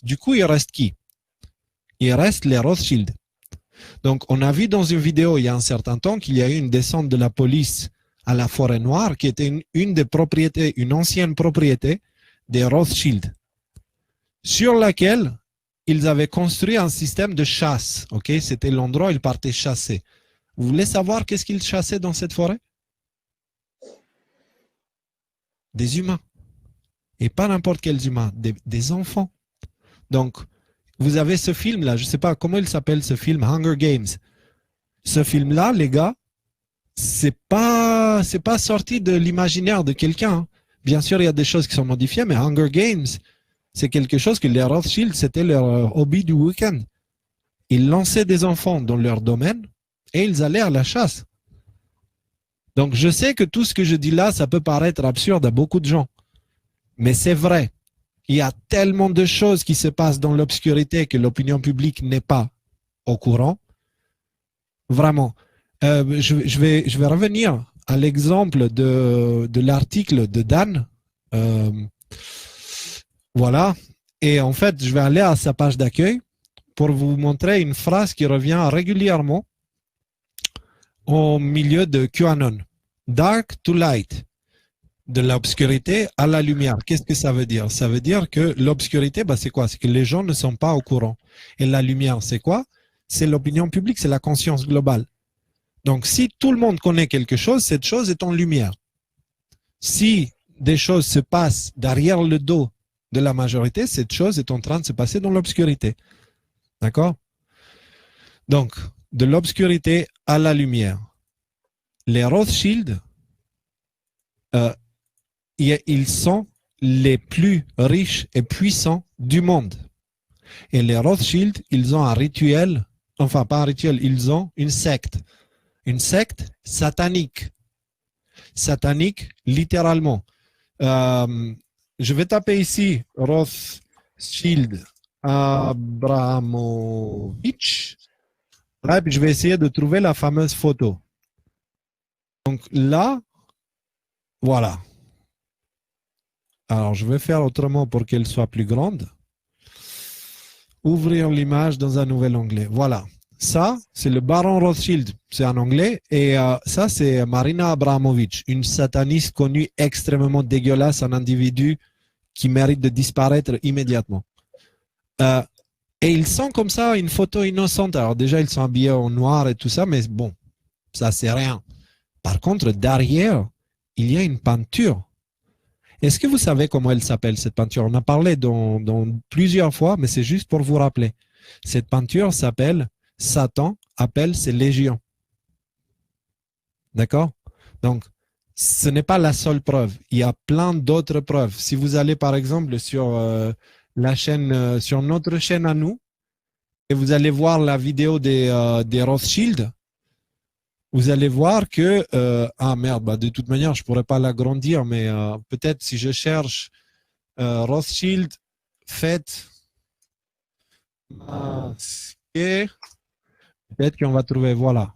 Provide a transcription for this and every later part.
Du coup, il reste qui? Il reste les Rothschild. Donc, on a vu dans une vidéo il y a un certain temps qu'il y a eu une descente de la police à la Forêt Noire qui était une des propriétés, une ancienne propriété des Rothschild, sur laquelle ils avaient construit un système de chasse. Okay? C'était l'endroit où ils partaient chasser. Vous voulez savoir qu'est-ce qu'ils chassaient dans cette forêt? Des humains. Et pas n'importe quels humains, des enfants. Donc, vous avez ce film-là, je ne sais pas comment il s'appelle ce film, Hunger Games. Ce film-là, les gars, c'est pas sorti de l'imaginaire de quelqu'un. Bien sûr, il y a des choses qui sont modifiées, mais Hunger Games, c'est quelque chose que les Rothschild, c'était leur hobby du week-end. Ils lançaient des enfants dans leur domaine et ils allaient à la chasse. Donc, je sais que tout ce que je dis là, ça peut paraître absurde à beaucoup de gens. Mais c'est vrai. Il y a tellement de choses qui se passent dans l'obscurité que l'opinion publique n'est pas au courant. Vraiment. Je vais revenir à l'exemple de l'article de Dan. Voilà. Et en fait, je vais aller à sa page d'accueil pour vous montrer une phrase qui revient régulièrement au milieu de QAnon. Dark to light. De l'obscurité à la lumière. Qu'est-ce que ça veut dire? Ça veut dire que l'obscurité, c'est quoi? C'est que les gens ne sont pas au courant. Et la lumière, c'est quoi? C'est l'opinion publique, c'est la conscience globale. Donc, si tout le monde connaît quelque chose, cette chose est en lumière. Si des choses se passent derrière le dos de la majorité, cette chose est en train de se passer dans l'obscurité. D'accord? Donc, de l'obscurité à la lumière. Les Rothschild, ils sont les plus riches et puissants du monde. Et les Rothschild, ils ont un rituel, enfin pas un rituel, ils ont une secte satanique. Satanique, littéralement. Je vais taper ici Rothschild Abramovich. Là, puis je vais essayer de trouver la fameuse photo. Donc là, voilà. Alors, je vais faire autrement pour qu'elle soit plus grande. Ouvrir l'image dans un nouvel onglet. Voilà. Ça, c'est le baron Rothschild. C'est en anglais. Et ça, c'est Marina Abramovich, une sataniste connue extrêmement dégueulasse, un individu qui mérite de disparaître immédiatement. Et ils sont comme ça, une photo innocente. Alors déjà, ils sont habillés en noir et tout ça, mais bon, ça, c'est rien. Par contre, derrière, il y a une peinture. Est-ce que vous savez comment elle s'appelle, cette peinture? On a parlé dans plusieurs fois, mais c'est juste pour vous rappeler. Cette peinture s'appelle « Satan appelle ses légions ». D'accord? Donc, ce n'est pas la seule preuve. Il y a plein d'autres preuves. Si vous allez, par exemple, sur la chaîne, sur notre chaîne à nous, et vous allez voir la vidéo des Rothschild, vous allez voir que, ah merde, de toute manière, je ne pourrais pas l'agrandir, mais peut-être si je cherche Rothschild, fête masquée, peut-être qu'on va trouver, voilà.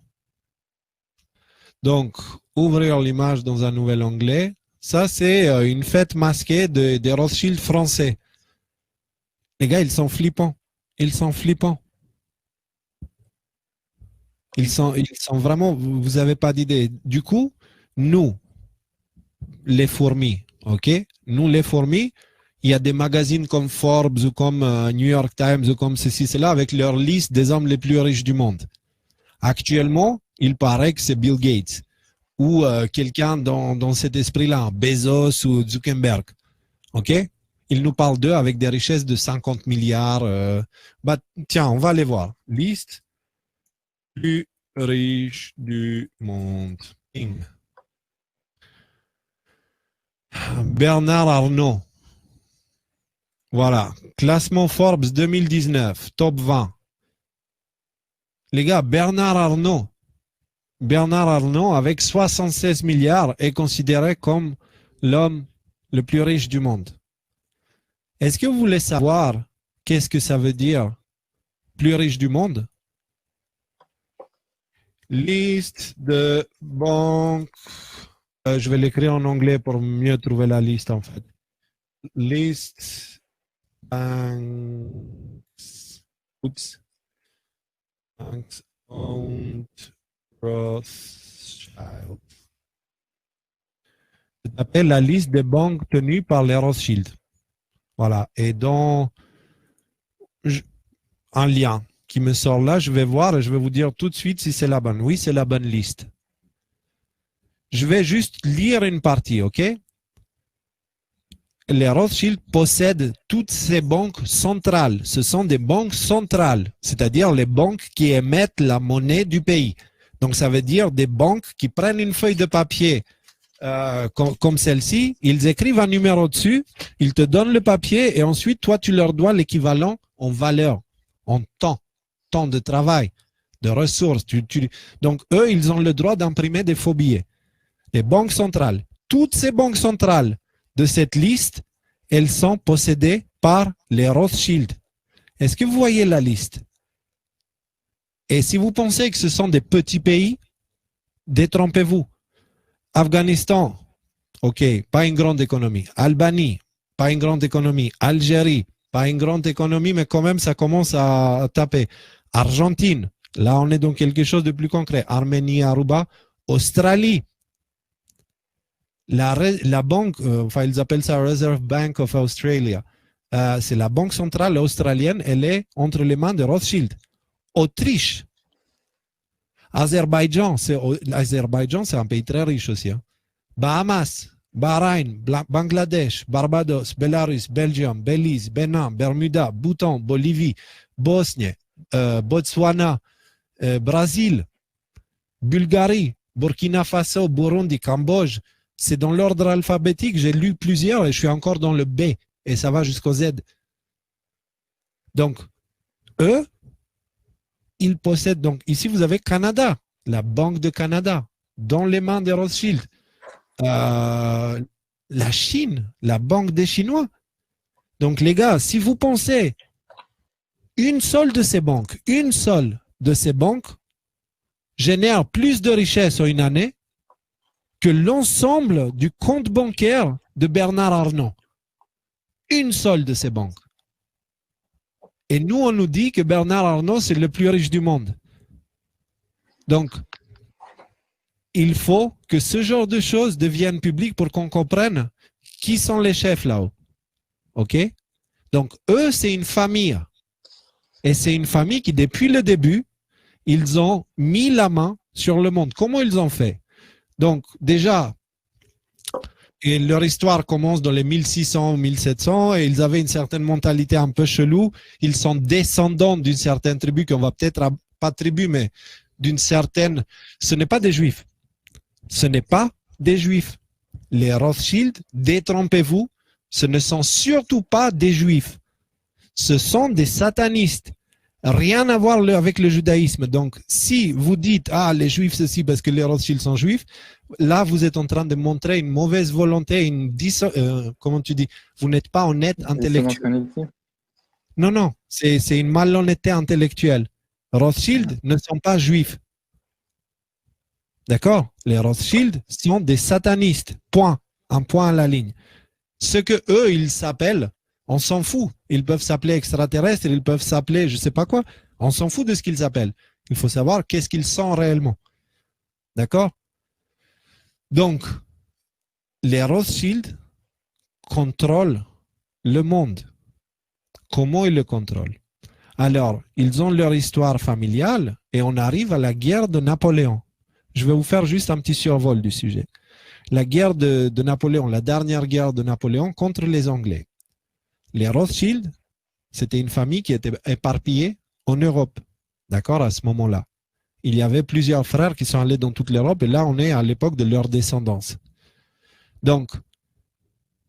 Donc, ouvrir l'image dans un nouvel onglet. Ça, c'est une fête masquée des Rothschild français. Les gars, ils sont flippants. Ils sont flippants. Ils sont vraiment, vous n'avez pas d'idée. Du coup, nous, les fourmis, ok? Nous, les fourmis, il y a des magazines comme Forbes ou comme New York Times ou comme ceci, cela, avec leur liste des hommes les plus riches du monde. Actuellement, il paraît que c'est Bill Gates ou quelqu'un dans cet esprit-là, Bezos ou Zuckerberg, ok? Ils nous parlent d'eux avec des richesses de 50 milliards. Tiens, on va aller voir. Liste plus riche du monde. Bernard Arnault. Voilà. Classement Forbes 2019, top 20. Les gars, Bernard Arnault, avec 76 milliards, est considéré comme l'homme le plus riche du monde. Est-ce que vous voulez savoir qu'est-ce que ça veut dire plus riche du monde? Liste de banques. Je vais l'écrire en anglais pour mieux trouver la liste en fait. List banks. Oops. Banks owned Rothschild. Ça s'appelle la liste des banques tenues par les Rothschild. Voilà. Et dans un lien qui me sort là, je vais voir et je vais vous dire tout de suite si c'est la bonne. Oui, c'est la bonne liste. Je vais juste lire une partie, ok? Les Rothschild possèdent toutes ces banques centrales. Ce sont des banques centrales, c'est-à-dire les banques qui émettent la monnaie du pays. Donc, ça veut dire des banques qui prennent une feuille de papier comme celle-ci, ils écrivent un numéro dessus, ils te donnent le papier et ensuite, toi, tu leur dois l'équivalent en valeur, en temps de travail, de ressources. Donc, eux, ils ont le droit d'imprimer des faux billets. Les banques centrales, toutes ces banques centrales de cette liste, elles sont possédées par les Rothschild. Est-ce que vous voyez la liste? Et si vous pensez que ce sont des petits pays, détrompez-vous. Afghanistan, ok, pas une grande économie. Albanie, pas une grande économie. Algérie, pas une grande économie, mais quand même, ça commence à taper. Argentine, là, on est dans quelque chose de plus concret. Arménie, Aruba, Australie. La banque, enfin, ils appellent ça Reserve Bank of Australia. C'est la banque centrale australienne, elle est entre les mains de Rothschild. Autriche. Azerbaïdjan, c'est un pays très riche aussi. Hein. Bahamas, Bahreïn, Bangladesh, Barbados, Belarus, Belgium, Belize, Bénin, Bermuda, Bhoutan, Bolivie, Bosnie, Botswana, Brésil, Bulgarie, Burkina Faso, Burundi, Cambodge. C'est dans l'ordre alphabétique. J'ai lu plusieurs et je suis encore dans le B et ça va jusqu'au Z. Donc, eux, ils possèdent. Donc, ici, vous avez Canada, la Banque de Canada, dans les mains des Rothschild. La Chine, la Banque des Chinois. Donc, les gars, si vous pensez une seule de ces banques génère plus de richesse en une année que l'ensemble du compte bancaire de Bernard Arnault. Une seule de ces banques. Et nous, on nous dit que Bernard Arnault, c'est le plus riche du monde. Donc, il faut que ce genre de choses deviennent publiques pour qu'on comprenne qui sont les chefs là-haut. OK? Donc, eux, c'est une famille. Et c'est une famille qui, depuis le début, ils ont mis la main sur le monde. Comment ils ont fait? Donc, déjà, et leur histoire commence dans les 1600, 1700 et ils avaient une certaine mentalité un peu chelou. Ils sont descendants d'une certaine tribu qu'on va peut-être, pas tribu, mais d'une certaine... Ce n'est pas des juifs. Ce n'est pas des juifs. Les Rothschild, détrompez-vous, ce ne sont surtout pas des juifs. Ce sont des satanistes. Rien à voir avec le judaïsme. Donc, si vous dites, ah, les juifs, ceci, parce que les Rothschild sont juifs, là, vous êtes en train de montrer une mauvaise volonté, comment tu dis, vous n'êtes pas honnête intellectuel. Non, non, c'est une malhonnêteté intellectuelle. Rothschild ne sont pas juifs. D'accord? Les Rothschild sont des satanistes. Point. Un point à la ligne. Ce que eux, ils s'appellent, on s'en fout. Ils peuvent s'appeler extraterrestres, ils peuvent s'appeler je ne sais pas quoi. On s'en fout de ce qu'ils s'appellent. Il faut savoir qu'est-ce qu'ils sont réellement. D'accord? Donc, les Rothschild contrôlent le monde. Comment ils le contrôlent? Alors, ils ont leur histoire familiale et on arrive à la guerre de Napoléon. Je vais vous faire juste un petit survol du sujet. La guerre de Napoléon, la dernière guerre de Napoléon contre les Anglais. Les Rothschild, c'était une famille qui était éparpillée en Europe. D'accord, à ce moment-là. Il y avait plusieurs frères qui sont allés dans toute l'Europe et là, on est à l'époque de leur descendance. Donc,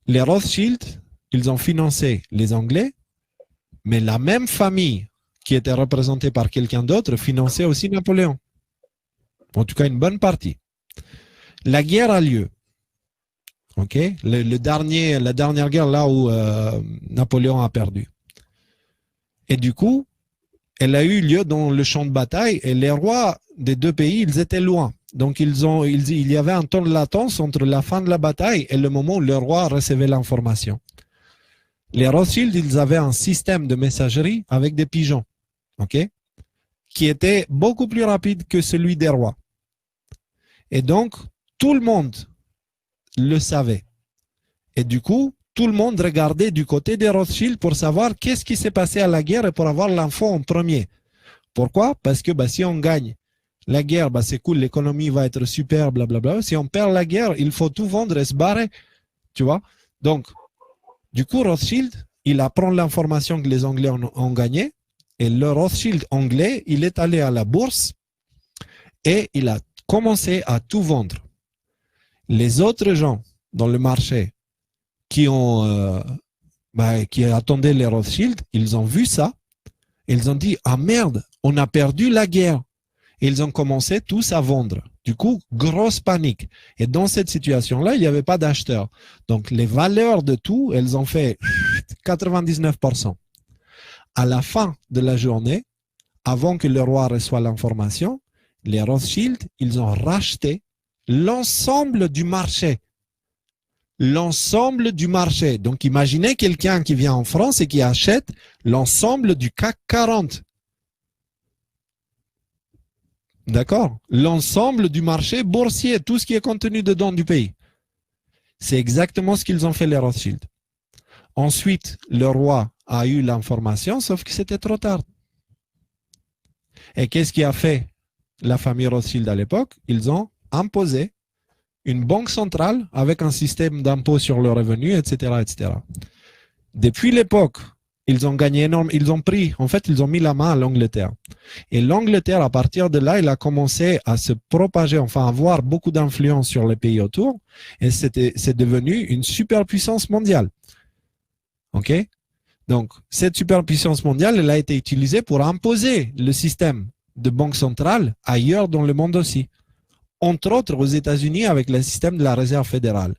les Rothschild, ils ont financé les Anglais, mais la même famille qui était représentée par quelqu'un d'autre finançait aussi Napoléon. En tout cas, une bonne partie. La guerre a lieu. Ok, la dernière guerre là où Napoléon a perdu. Et du coup, elle a eu lieu dans le champ de bataille et les rois des deux pays, ils étaient loin. Donc, il y avait un temps de latence entre la fin de la bataille et le moment où le roi recevait l'information. Les Rothschild, ils avaient un système de messagerie avec des pigeons, ok, qui était beaucoup plus rapide que celui des rois. Et donc, tout le monde le savait. Et du coup, tout le monde regardait du côté des Rothschild pour savoir qu'est-ce qui s'est passé à la guerre et pour avoir l'info en premier. Pourquoi? Parce que si on gagne la guerre, c'est cool, l'économie va être super, blablabla. Si on perd la guerre, il faut tout vendre et se barrer. Tu vois? Donc, du coup, Rothschild, il apprend l'information que les Anglais ont gagné. Et le Rothschild anglais, il est allé à la bourse et il a commencé à tout vendre. Les autres gens dans le marché qui attendaient les Rothschild, ils ont vu ça. Ils ont dit, ah merde, on a perdu la guerre. Et ils ont commencé tous à vendre. Du coup, grosse panique. Et dans cette situation-là, il n'y avait pas d'acheteurs. Donc, les valeurs de tout, elles ont fait 99%. À la fin de la journée, avant que le roi reçoive l'information, les Rothschild, ils ont racheté l'ensemble du marché. L'ensemble du marché. Donc, imaginez quelqu'un qui vient en France et qui achète l'ensemble du CAC 40. D'accord? L'ensemble du marché boursier, tout ce qui est contenu dedans du pays. C'est exactement ce qu'ils ont fait les Rothschild. Ensuite, le roi a eu l'information, sauf que c'était trop tard. Et qu'est-ce qui a fait la famille Rothschild à l'époque? Ils ont imposé une banque centrale avec un système d'impôt sur le revenu, etc., etc. Depuis l'époque, ils ont gagné énormément, ils ont mis la main à l'Angleterre. Et l'Angleterre, à partir de là, il a commencé à se propager, enfin, à avoir beaucoup d'influence sur les pays autour. Et c'est devenu une superpuissance mondiale. OK? Donc, cette superpuissance mondiale, elle a été utilisée pour imposer le système de banque centrale ailleurs dans le monde aussi. Entre autres aux États-Unis avec le système de la réserve fédérale.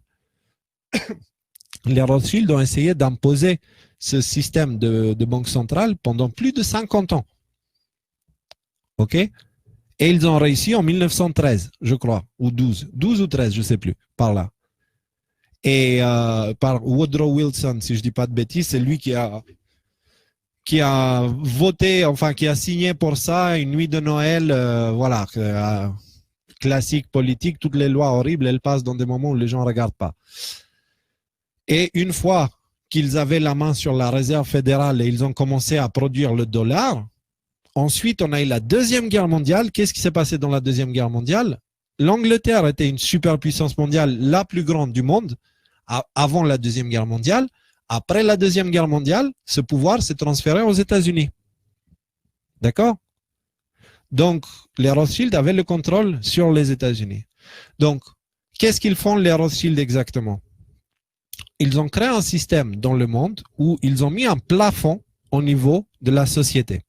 Les Rothschild ont essayé d'imposer ce système de banque centrale pendant plus de 50 ans. OK? Et ils ont réussi en 1913, je crois, ou 12 ou 13, je ne sais plus, par là. Et par Woodrow Wilson, si je ne dis pas de bêtises, c'est lui qui a voté, enfin qui a signé pour ça une nuit de Noël, voilà, classique politique, toutes les lois horribles, elles passent dans des moments où les gens ne regardent pas. Et une fois qu'ils avaient la main sur la réserve fédérale et ils ont commencé à produire le dollar, ensuite on a eu la Deuxième Guerre mondiale. Qu'est-ce qui s'est passé dans la Deuxième Guerre mondiale? L'Angleterre était une superpuissance mondiale, la plus grande du monde, avant la Deuxième Guerre mondiale. Après la Deuxième Guerre mondiale, ce pouvoir s'est transféré aux États-Unis. D'accord? Donc, les Rothschild avaient le contrôle sur les États-Unis. Donc, qu'est-ce qu'ils font les Rothschild exactement? Ils ont créé un système dans le monde où ils ont mis un plafond au niveau de la société.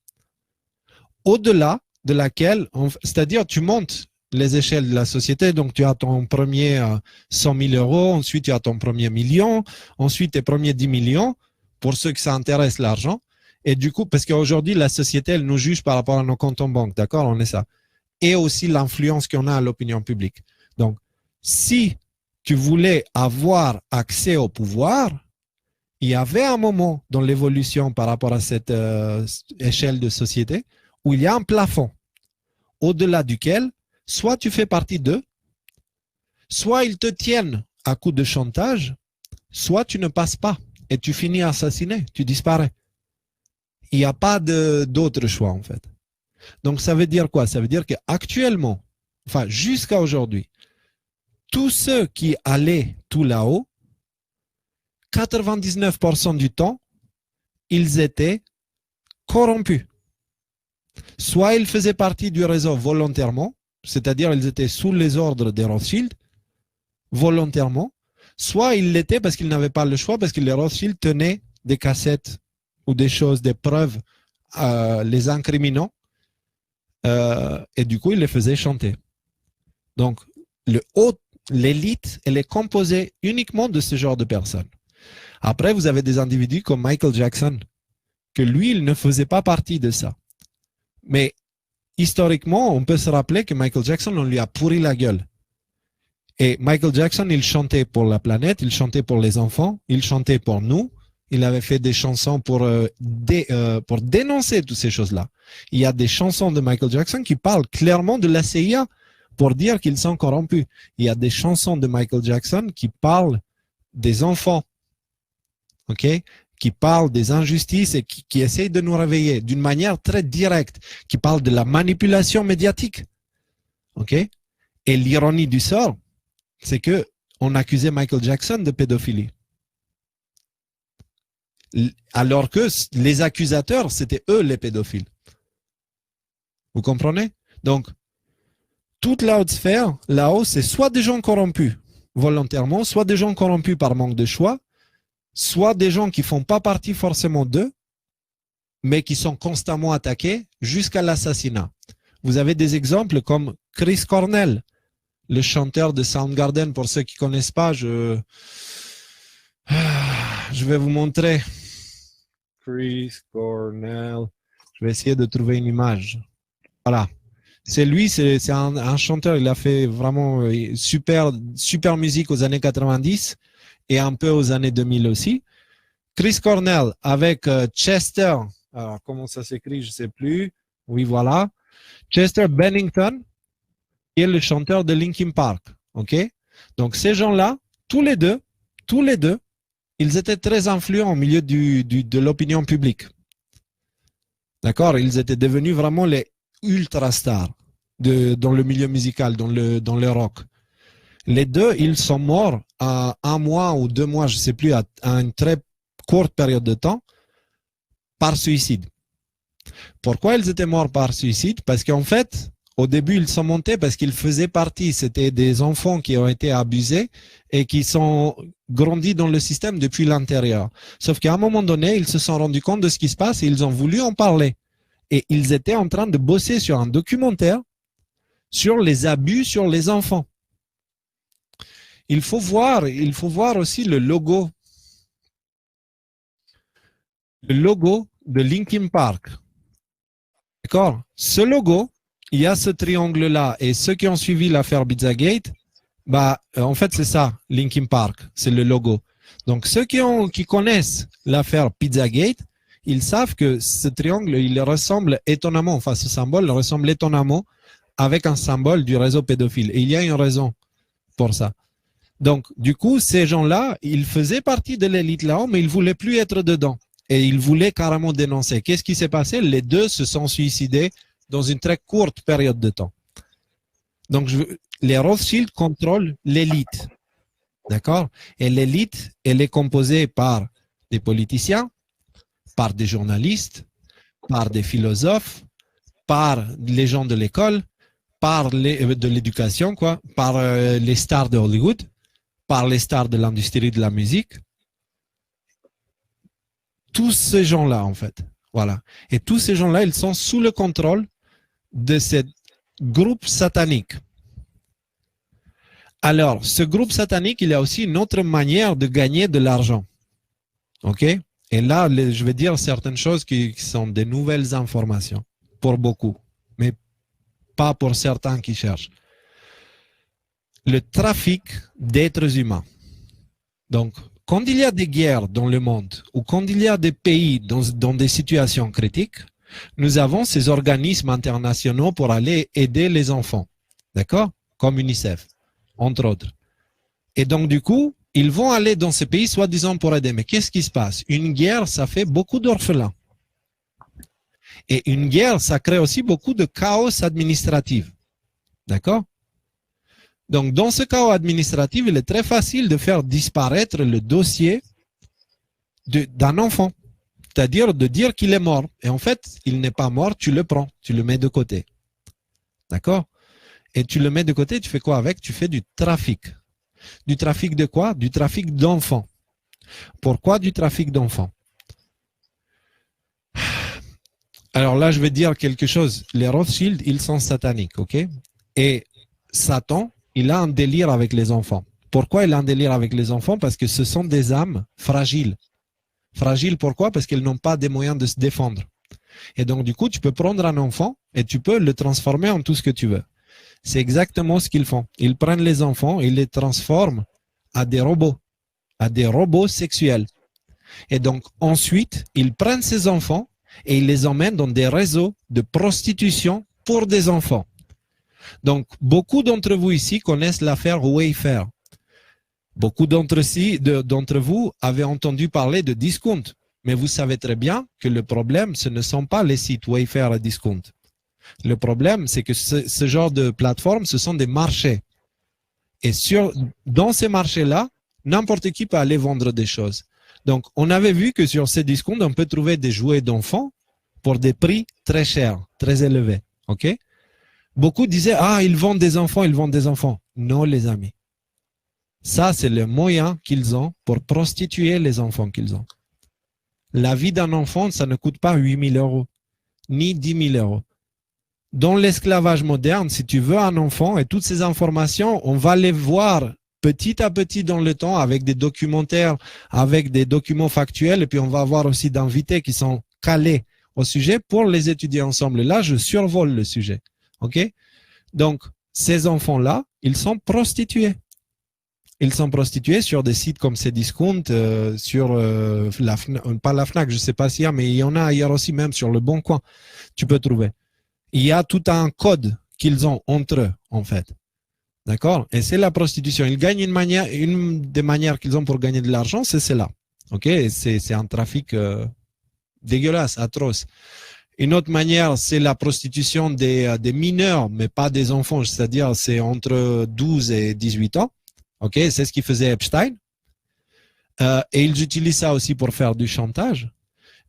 Au-delà de laquelle, c'est-à-dire tu montes les échelles de la société, donc tu as ton premier 100 000 euros, ensuite tu as ton premier million, ensuite tes premiers 10 millions, pour ceux que ça intéresse l'argent. Et du coup, parce qu'aujourd'hui, la société, elle nous juge par rapport à nos comptes en banque, d'accord? On est ça. Et aussi l'influence qu'on a à l'opinion publique. Donc, si tu voulais avoir accès au pouvoir, il y avait un moment dans l'évolution par rapport à cette échelle de société où il y a un plafond au-delà duquel soit tu fais partie d'eux, soit ils te tiennent à coup de chantage, soit tu ne passes pas et tu finis assassiné, tu disparais. Il n'y a pas d'autre choix en fait. Donc ça veut dire quoi? Ça veut dire qu'actuellement, enfin jusqu'à aujourd'hui, tous ceux qui allaient tout là-haut, 99% du temps, ils étaient corrompus. Soit ils faisaient partie du réseau volontairement, c'est-à-dire ils étaient sous les ordres des Rothschild, volontairement, soit il l'était parce qu'il n'avait pas le choix, parce que les Rothschild tenaient des cassettes ou des choses, des preuves les incriminant, et du coup, il les faisait chanter. Donc, l'élite, elle est composée uniquement de ce genre de personnes. Après, vous avez des individus comme Michael Jackson, que lui, il ne faisait pas partie de ça. Mais historiquement, on peut se rappeler que Michael Jackson, on lui a pourri la gueule. Et Michael Jackson, il chantait pour la planète, il chantait pour les enfants, il chantait pour nous. Il avait fait des chansons pour dénoncer toutes ces choses-là. Il y a des chansons de Michael Jackson qui parlent clairement de la CIA pour dire qu'ils sont corrompus. Il y a des chansons de Michael Jackson qui parlent des enfants, ok, qui parlent des injustices et qui essayent de nous réveiller d'une manière très directe, qui parlent de la manipulation médiatique, ok. Et l'ironie du sort, c'est que on accusait Michael Jackson de pédophilie. Alors que les accusateurs, c'était eux les pédophiles. Vous comprenez? Donc, toute la haute sphère, là-haut, c'est soit des gens corrompus volontairement, soit des gens corrompus par manque de choix, soit des gens qui ne font pas partie forcément d'eux, mais qui sont constamment attaqués jusqu'à l'assassinat. Vous avez des exemples comme Chris Cornell, le chanteur de Soundgarden. Pour ceux qui ne connaissent pas, je vais vous montrer. Chris Cornell. Je vais essayer de trouver une image. Voilà. C'est lui, c'est un chanteur. Il a fait vraiment super musique aux années 90 et un peu aux années 2000 aussi. Chris Cornell avec Chester. Alors, comment ça s'écrit, je ne sais plus. Oui, voilà. Chester Bennington, qui est le chanteur de Linkin Park. OK? Donc, ces gens-là, tous les deux, ils étaient très influents au milieu de l'opinion publique. D'accord? Ils étaient devenus vraiment les ultra stars dans le milieu musical, dans le rock. Les deux, ils sont morts à 1 mois ou 2 mois, je ne sais plus, à une très courte période de temps, par suicide. Pourquoi ils étaient morts par suicide? Parce qu'en fait, au début, ils sont montés parce qu'ils faisaient partie, c'était des enfants qui ont été abusés et qui sont grandis dans le système depuis l'intérieur. Sauf qu'à un moment donné, ils se sont rendus compte de ce qui se passe et ils ont voulu en parler. Et ils étaient en train de bosser sur un documentaire sur les abus sur les enfants. Il faut voir aussi le logo de Linkin Park. D'accord? Ce logo, il y a ce triangle-là. Et ceux qui ont suivi l'affaire Pizzagate, en fait, c'est ça, Linkin Park, c'est le logo. Donc, ceux qui connaissent l'affaire Pizzagate, ils savent que ce triangle, il ressemble étonnamment, enfin, ce symbole ressemble étonnamment avec un symbole du réseau pédophile. Et il y a une raison pour ça. Donc, du coup, ces gens-là, ils faisaient partie de l'élite là-haut, mais ils ne voulaient plus être dedans. Et ils voulaient carrément dénoncer. Qu'est-ce qui s'est passé? Les deux se sont suicidés dans une très courte période de temps. Donc, les Rothschild contrôlent l'élite. D'accord? Et l'élite, elle est composée par des politiciens, par des journalistes, par des philosophes, par les gens de l'école, par de l'éducation, par les stars de Hollywood, par les stars de l'industrie de la musique. Tous ces gens-là, en fait. Voilà. Et tous ces gens-là, ils sont sous le contrôle de ce groupe satanique. Alors, ce groupe satanique, il y a aussi une autre manière de gagner de l'argent. OK? Et là, je vais dire certaines choses qui sont des nouvelles informations pour beaucoup, mais pas pour certains qui cherchent. Le trafic d'êtres humains. Donc, quand il y a des guerres dans le monde ou quand il y a des pays dans des situations critiques, nous avons ces organismes internationaux pour aller aider les enfants. D'accord? Comme UNICEF, entre autres. Et donc, du coup, ils vont aller dans ces pays soi-disant pour aider. Mais qu'est-ce qui se passe? Une guerre, ça fait beaucoup d'orphelins. Et une guerre, ça crée aussi beaucoup de chaos administratif. D'accord? Donc, dans ce chaos administratif, il est très facile de faire disparaître le dossier d'un enfant. C'est-à-dire de dire qu'il est mort. Et en fait, il n'est pas mort, tu le prends, tu le mets de côté. D'accord? Et tu le mets de côté, tu fais quoi avec? Tu fais du trafic. Du trafic de quoi? Du trafic d'enfants. Pourquoi du trafic d'enfants? Alors là, je vais dire quelque chose. Les Rothschild, ils sont sataniques, ok? Et Satan, il a un délire avec les enfants. Pourquoi il a un délire avec les enfants? Parce que ce sont des âmes fragiles. Fragiles, pourquoi? Parce qu'elles n'ont pas des moyens de se défendre. Et donc, du coup, tu peux prendre un enfant et tu peux le transformer en tout ce que tu veux. C'est exactement ce qu'ils font. Ils prennent les enfants et ils les transforment à des robots sexuels. Et donc, ensuite, ils prennent ces enfants et ils les emmènent dans des réseaux de prostitution pour des enfants. Donc, beaucoup d'entre vous ici connaissent l'affaire Wayfair. Beaucoup d'entre vous avaient entendu parler de discount. Mais vous savez très bien que le problème, ce ne sont pas les sites Wayfair et discount. Le problème, c'est que ce genre de plateforme, ce sont des marchés. Et dans ces marchés-là, n'importe qui peut aller vendre des choses. Donc, on avait vu que sur ces discounts, on peut trouver des jouets d'enfants pour des prix très chers, très élevés. OK? Beaucoup disaient, ah, ils vendent des enfants, ils vendent des enfants. Non, les amis. Ça, c'est le moyen qu'ils ont pour prostituer les enfants qu'ils ont. La vie d'un enfant, ça ne coûte pas 8 000 euros, ni 10 000 euros. Dans l'esclavage moderne, si tu veux un enfant et toutes ces informations, on va les voir petit à petit dans le temps avec des documentaires, avec des documents factuels, et puis on va avoir aussi d'invités qui sont calés au sujet pour les étudier ensemble. Et là, je survole le sujet. OK? Donc, ces enfants-là, ils sont prostitués. Ils sont prostitués sur des sites comme Cdiscount, sur pas la Fnac, je ne sais pas s'il y a, mais il y en a ailleurs aussi, même sur le Bon Coin, tu peux trouver. Il y a tout un code qu'ils ont entre eux, en fait. D'accord? Et c'est la prostitution. Ils gagnent une des manières qu'ils ont pour gagner de l'argent, c'est celle-là. OK? C'est un trafic dégueulasse, atroce. Une autre manière, c'est la prostitution des mineurs, mais pas des enfants, c'est-à-dire c'est entre 12 et 18 ans. OK? C'est ce qu'il faisait Epstein. Et ils utilisent ça aussi pour faire du chantage.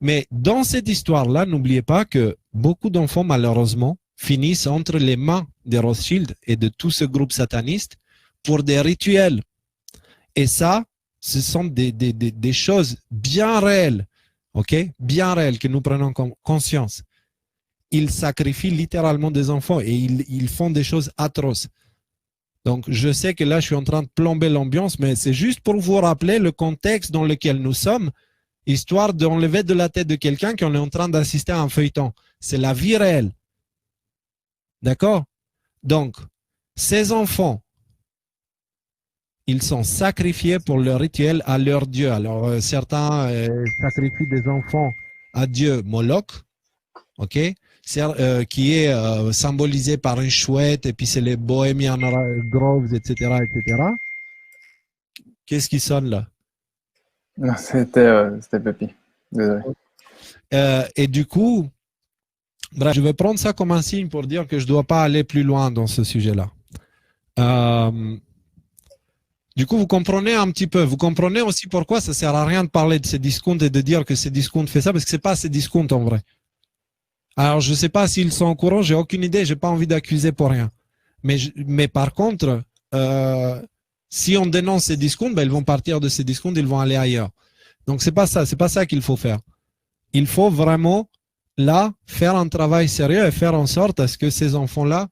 Mais dans cette histoire-là, n'oubliez pas que beaucoup d'enfants, malheureusement, finissent entre les mains des Rothschild et de tout ce groupe sataniste pour des rituels. Et ça, ce sont des choses bien réelles, ok? Bien réelles, que nous prenons conscience. Ils sacrifient littéralement des enfants et ils font des choses atroces. Donc, je sais que là, je suis en train de plomber l'ambiance, mais c'est juste pour vous rappeler le contexte dans lequel nous sommes, histoire d'enlever de la tête de quelqu'un qu'on est en train d'assister à un feuilleton. C'est la vie réelle. D'accord? Donc, ces enfants, ils sont sacrifiés pour le rituel à leur dieu. Alors, certains sacrifient des enfants à Dieu Moloch, ok? Qui est symbolisé par une chouette, et puis c'est les Bohemian Groves, etc., etc. Qu'est-ce qui sonne là? Non, c'était Pépi. Désolé. Et du coup, bref, je vais prendre ça comme un signe pour dire que je ne dois pas aller plus loin dans ce sujet-là. Du coup, vous comprenez un petit peu. Vous comprenez aussi pourquoi ça ne sert à rien de parler de ces discounts et de dire que ces discounts fait ça, parce que ce n'est pas ces discounts en vrai. Alors, je ne sais pas s'ils sont au courant, j'ai aucune idée, je n'ai pas envie d'accuser pour rien. Mais par contre, si on dénonce ces discounts, ben, ils vont partir de ces discounts, ils vont aller ailleurs. Donc, c'est pas ça qu'il faut faire. Il faut vraiment, là, faire un travail sérieux et faire en sorte à ce que ces enfants-là,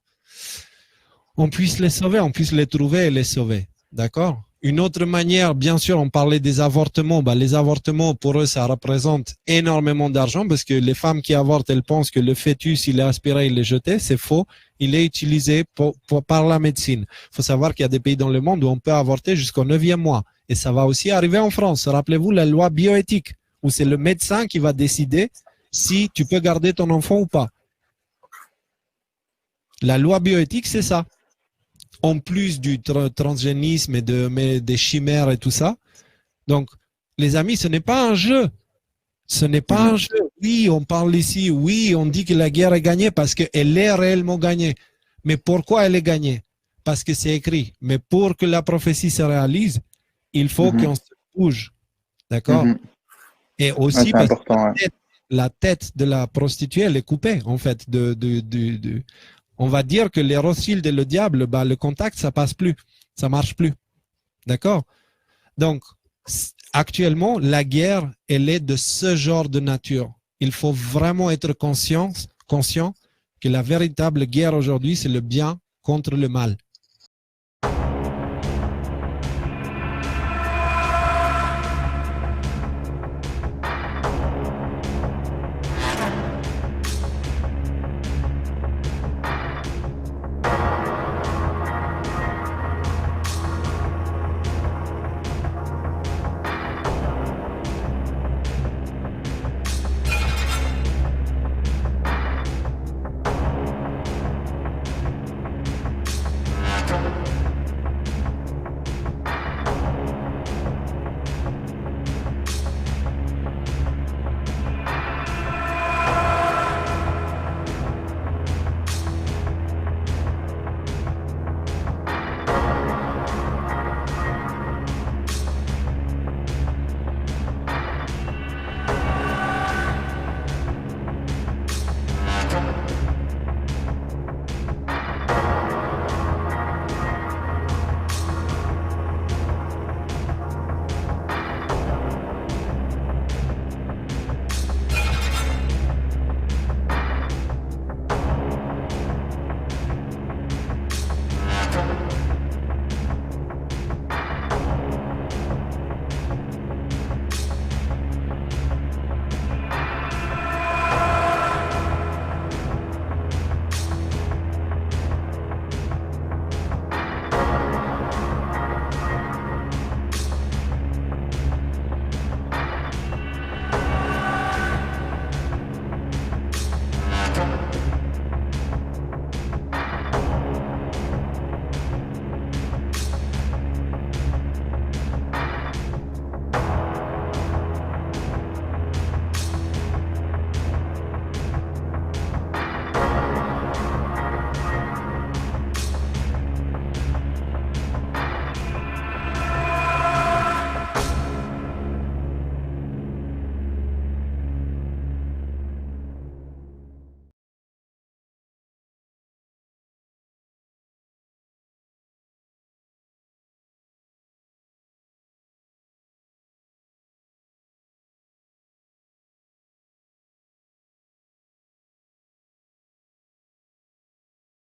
on puisse les sauver, on puisse les trouver et les sauver. D'accord? Une autre manière, bien sûr, on parlait des avortements. Ben, les avortements, pour eux, ça représente énormément d'argent parce que les femmes qui avortent, elles pensent que le fœtus, il est aspiré, il est jeté. C'est faux. Il est utilisé par la médecine. Il faut savoir qu'il y a des pays dans le monde où on peut avorter jusqu'au 9e mois. Et ça va aussi arriver en France. Rappelez-vous la loi bioéthique, où c'est le médecin qui va décider si tu peux garder ton enfant ou pas. La loi bioéthique, c'est ça. En plus du transgénisme et des chimères et tout ça. Donc, les amis, ce n'est pas un jeu. Ce n'est pas un jeu. Oui, on parle ici, oui, on dit que la guerre est gagnée parce qu'elle est réellement gagnée. Mais pourquoi elle est gagnée? Parce que c'est écrit. Mais pour que la prophétie se réalise, il faut qu'on se bouge. D'accord? Et aussi parce que la tête de la prostituée, elle est coupée, en fait, on va dire que les Rothschild et le diable, bah, le contact, ça passe plus, ça marche plus. D'accord? Donc, actuellement, la guerre, elle est de ce genre de nature. Il faut vraiment être conscient que la véritable guerre aujourd'hui, c'est le bien contre le mal.